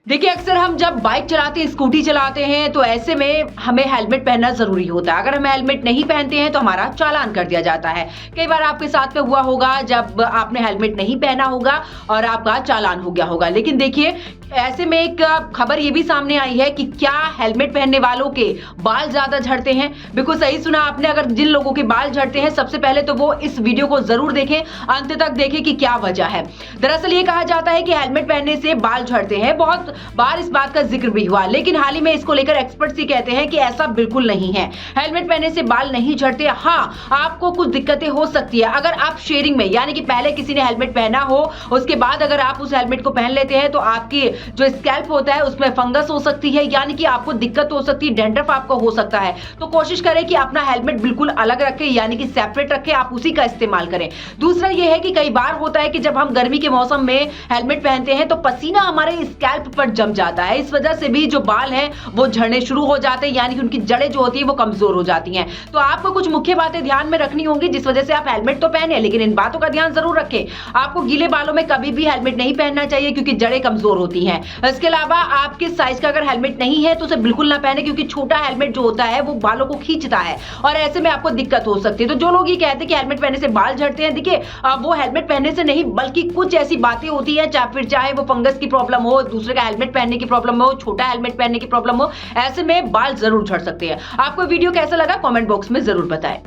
देखिए, अक्सर हम जब बाइक चलाते हैं, स्कूटी चलाते हैं, तो ऐसे में हमें हेलमेट पहनना ज़रूरी होता है। अगर हम हेलमेट नहीं पहनते हैं, तो हमारा चालान कर दिया जाता है। कई बार आपके साथ में हुआ होगा, जब आपने हेलमेट नहीं पहना होगा और आपका चालान हो गया होगा। लेकिन देखिए, ऐसे में एक खबर ये भी सामने आई है कि क्या हेलमेट पहनने वालों के बाल ज़्यादा झड़ते हैं? बिल्कुल सही सुना आपने। अगर जिन लोगों के बाल झड़ते हैं, सबसे पहले तो वो इस वीडियो को ज़रूर देखें, अंत तक देखें कि क्या वजह है। दरअसल ये कहा जाता है कि हेलमेट पहनने से बाल झड़ते हैं। बहुत बार इस बात का जिक्र भी हुआ, लेकिन हाल ही में इसको लेकर एक्सपर्ट्स ये कहते हैं कि ऐसा बिल्कुल नहीं है। हेलमेट पहनने से बाल नहीं झड़ते। हाँ, आपको कुछ दिक्कतें हो सकती है अगर आप शेयरिंग में, यानी कि पहले किसी ने हेलमेट पहना हो, उसके बाद अगर आप उस हेलमेट को पहन लेते हैं, तो आपकी जो स्कैल्प होता है उसमें फंगस हो सकती है, यानी कि आपको दिक्कत हो सकती है, डैंड्रफ आपको हो सकता है। तो कोशिश करें कि अपना हेलमेट बिल्कुल अलग रखें, यानी कि सेपरेट रखें, आप उसी का इस्तेमाल करें। दूसरा यह है कि कई बार होता है कि जब हम गर्मी के मौसम में हेलमेट पहनते हैं, तो पसीना हमारे स्कैल्प पर जम जाता है। इस वजह से भी जो बाल हैं वो झड़ने शुरू हो जाते हैं, यानी कि उनकी जड़ें जो होती है वो कमजोर हो जाती हैं। तो आपको कुछ मुख्य बातें ध्यान में रखनी होंगी, जिस वजह से आप हेलमेट तो पहने, लेकिन इन बातों का ध्यान जरूर रखें। आपको गीले बालों में कभी भी हेलमेट नहीं पहनना चाहिए, क्योंकि जड़ें कमजोर होती हैं। इसके अलावा आपके साइज का अगर हेलमेट नहीं है, तो उसे बिल्कुल ना पहने, क्योंकि छोटा हेलमेट जो होता है वो बालों को खींचता है और ऐसे में आपको दिक्कत हो सकती है। तो जो लोग ये कहते हैं कि हेलमेट पहनने से बाल झड़ते हैं, देखिए, वो हेलमेट पहनने से नहीं, बल्कि कुछ ऐसी बातें होती है, चाहे वो फंगस की प्रॉब्लम हो, दूसरे का हेलमेट पहनने की प्रॉब्लम हो, छोटा हेलमेट पहनने की प्रॉब्लम हो, ऐसे में बाल जरूर झड़ सकते हैं। आपको वीडियो कैसा लगा, कमेंट बॉक्स में जरूर बताएं।